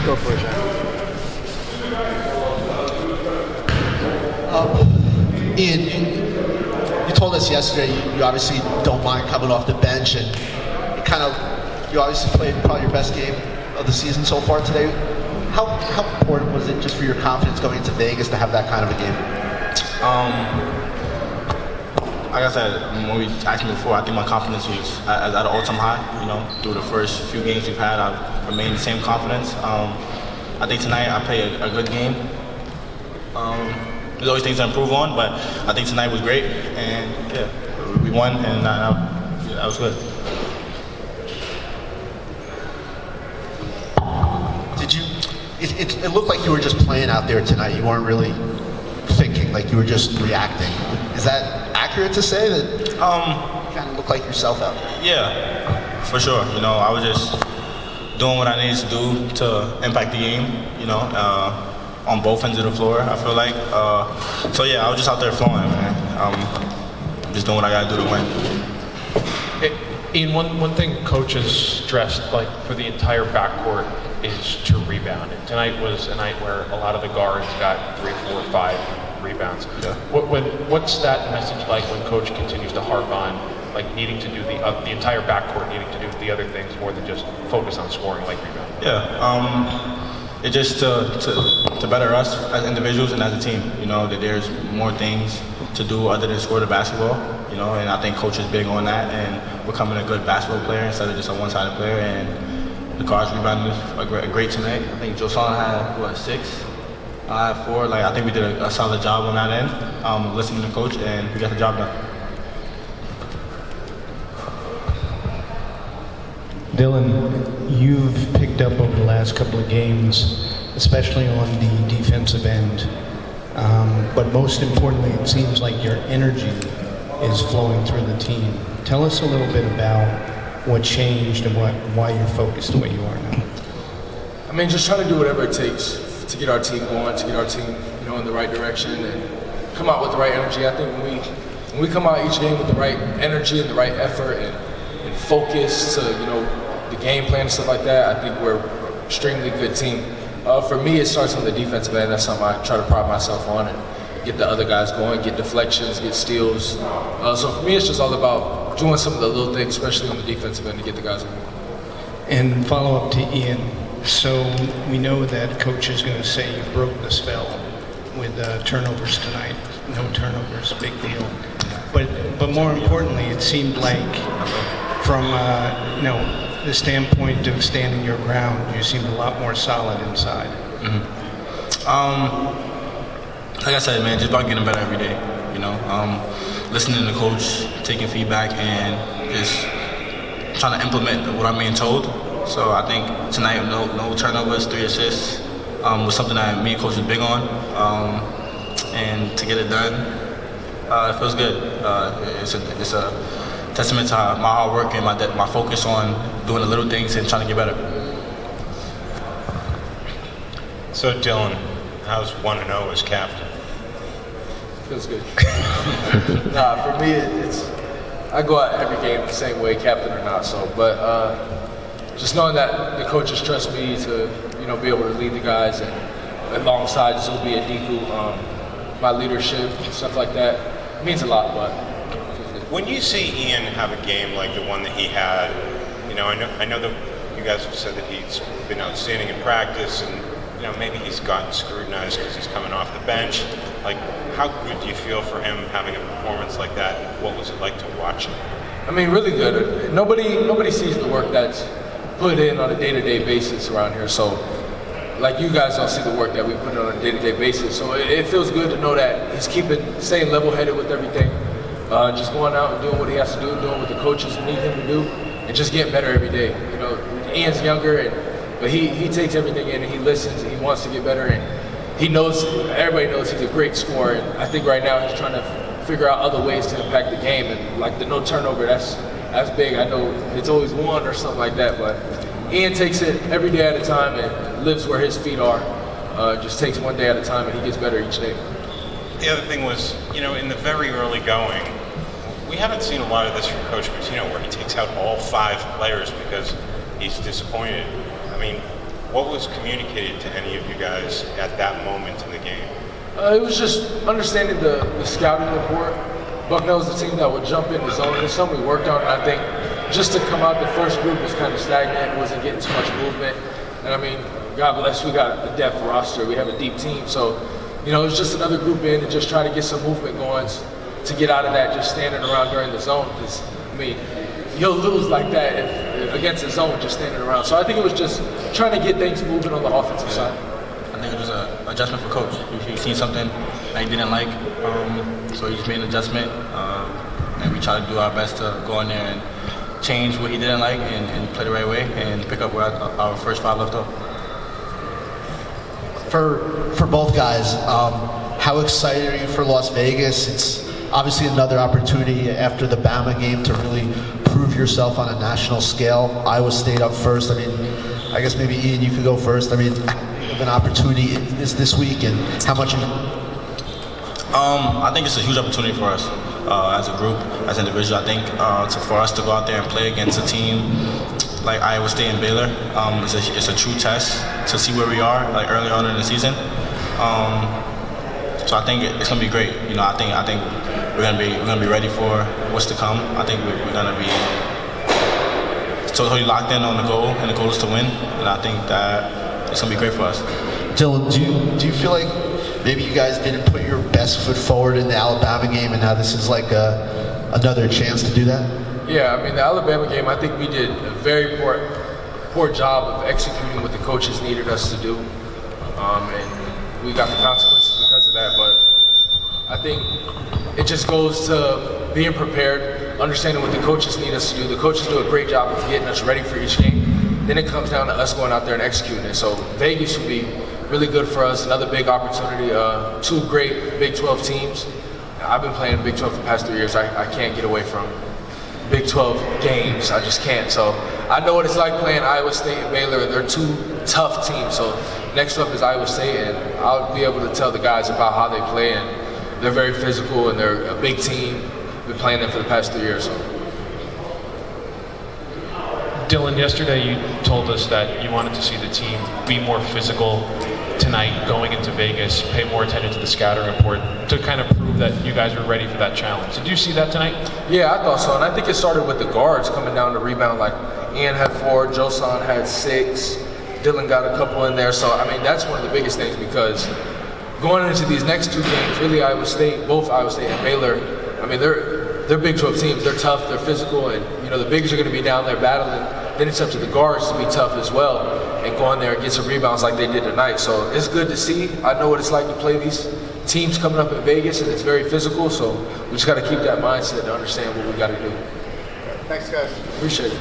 Go for it, Jack. Ian, you told us yesterday you obviously don't mind coming off the bench, and you obviously played probably your best game of the season so far today. How important was it just for your confidence going into Vegas to have that kind of a game? Like I said, when we asked me before, I think my confidence was at an all-time high. You know, through the first few games we've had, I've remained the same confidence. I think tonight I played a good game. There's always things to improve on, but I think tonight was great, and yeah, we won, and that was good. Did you? It looked like you were just playing out there tonight. You weren't really thinking, like you were just reacting. Is that accurate to say that you kind of look like yourself out there? Yeah, for sure. You know, I was just doing what I needed to do to impact the game, you know, on both ends of the floor, I feel like. So yeah, I was just out there flowing, man. Just doing what I gotta do to win. Hey, Ian, one thing coaches stressed, like for the entire backcourt, is to rebound. And tonight was a night where a lot of the guards got 3, 4, 5 rebounds. Yeah. What's that message like when coach continues to harp on like needing to do the entire backcourt needing to do the other things more than just focus on scoring like rebound? Yeah. It's just to better us as individuals and as a team. You know, that there's more things to do other than score the basketball. You know, and I think coach is big on that and becoming a good basketball player instead of just a one-sided player. And the guards rebounded great tonight. I think Josan had 6. I had 4. Like I think we did a solid job on that end, listening to coach, and we got the job done. Dillon, you've picked up over the last couple of games, especially on the defensive end. But most importantly, it seems like your energy is flowing through the team. Tell us a little bit about what changed and why you're focused the way you are now. I mean, just trying to do whatever it takes to get our team going, to get our team, in the right direction and come out with the right energy. I think when we come out each game with the right energy and the right effort and focus to, the game plan and stuff like that, I think we're an extremely good team. For me, it starts on the defensive end. That's something I try to pride myself on and get the other guys going, get deflections, get steals. So for me, it's just all about doing some of the little things, especially on the defensive end, to get the guys going. And follow up to Ian. So we know that coach is going to say you broke the spell with turnovers tonight. No turnovers, big deal. But more importantly, it seemed like from the standpoint of standing your ground, you seemed a lot more solid inside. Like I said, man, just about getting better every day. Listening to coach, taking feedback, and just trying to implement what I'm being told. So I think tonight, no turnovers, 3 assists was something that me and coach was big on, and to get it done, it feels good. It's a testament to my hard work and my focus on doing the little things and trying to get better. So Dillon, how's 1-0 as captain? Feels good. For me, I go out every game the same way, captain or not. But just knowing that the coaches trust me to, be able to lead the guys and alongside just be a Deku, my leadership and stuff like that means a lot. But when you see Ian have a game like the one that he had, I know that you guys have said that he's been outstanding in practice and. Maybe he's gotten scrutinized because he's coming off the bench. Like, how good do you feel for him having a performance like that? What was it like to watch him? I mean, really good. Nobody sees the work that's put in on a day-to-day basis around here. So, like, you guys don't see the work that we put in on a day-to-day basis. So it feels good to know that he's staying level-headed with everything, just going out and doing what he has to do, doing what the coaches need him to do, and just getting better every day. Ian's younger, but he takes everything in and he listens and he wants to get better and he knows, everybody knows he's a great scorer. And I think right now he's trying to figure out other ways to impact the game, and like the no turnover, that's big. I know it's always 1 or something like that, but Ian takes it every day at a time and lives where his feet are. Just takes one day at a time and he gets better each day. The other thing was, in the very early going, we haven't seen a lot of this from Coach Pitino where he takes out all 5 players because he's disappointed. I mean, what was communicated to any of you guys at that moment in the game? It was just understanding the scouting report. Bucknell was the team that would jump in the zone. It's something we worked on, and I think just to come out, the first group was kind of stagnant, wasn't getting too much movement. And I mean, God bless, we got a depth roster. We have a deep team. So, it was just another group in and just try to get some movement going to get out of that just standing around during the zone. Because, you'll lose like that if against the zone just standing around. So I think it was just trying to get things moving on the offensive side. I think it was an adjustment for coach. He seen something that he didn't like, so he just made an adjustment. And we tried to do our best to go in there and change what he didn't like and play the right way and pick up where our first 5 left off. For both guys, how excited are you for Las Vegas? It's obviously another opportunity after the Bama game to really prove yourself on a national scale. Iowa State up first. I guess maybe Ian, you could go first. An opportunity is this week, and how much? I think it's a huge opportunity for us as a group, as an individual. I think for us to go out there and play against a team like Iowa State and Baylor, it's a true test to see where we are early on in the season. So I think it's gonna be great. I think we're gonna be ready for what's to come. I think we're gonna be totally locked in on the goal, and the goal is to win. And I think that it's gonna be great for us. Dylan, do you feel like maybe you guys didn't put your best foot forward in the Alabama game, and now this is like another chance to do that? Yeah, the Alabama game, I think we did a very poor job of executing what the coaches needed us to do, and we got the consequences because of that. But I think it just goes to being prepared, understanding what the coaches need us to do. The coaches do a great job of getting us ready for each game. Then it comes down to us going out there and executing it. So Vegas would be really good for us. Another big opportunity. 2 great Big 12 teams. I've been playing Big 12 for the past 3 years. I can't get away from Big 12 games. I just can't. So I know what it's like playing Iowa State and Baylor. They're 2 tough teams. So next up is Iowa State, and I'll be able to tell the guys about how they play. And they're very physical, and they're a big team. Been playing them for the past 3 years. So. Dylan, yesterday you told us that you wanted to see the team be more physical tonight going into Vegas, pay more attention to the scouting report to kind of prove that you guys were ready for that challenge. Did you see that tonight? Yeah, I thought so, and I think it started with the guards coming down to rebound. Like Ian had 4, Josan had 6, Dylan got a couple in there. So that's one of the biggest things, because going into these next 2 games, really both Iowa State and Baylor, they're Big 12 teams. They're tough, they're physical, and the bigs are going to be down there battling. Then it's up to the guards to be tough as well and go in there and get some rebounds like they did tonight. So it's good to see. I know what it's like to play these teams coming up in Vegas, and it's very physical. So we just got to keep that mindset to understand what we got to do. Thanks, guys. Appreciate it.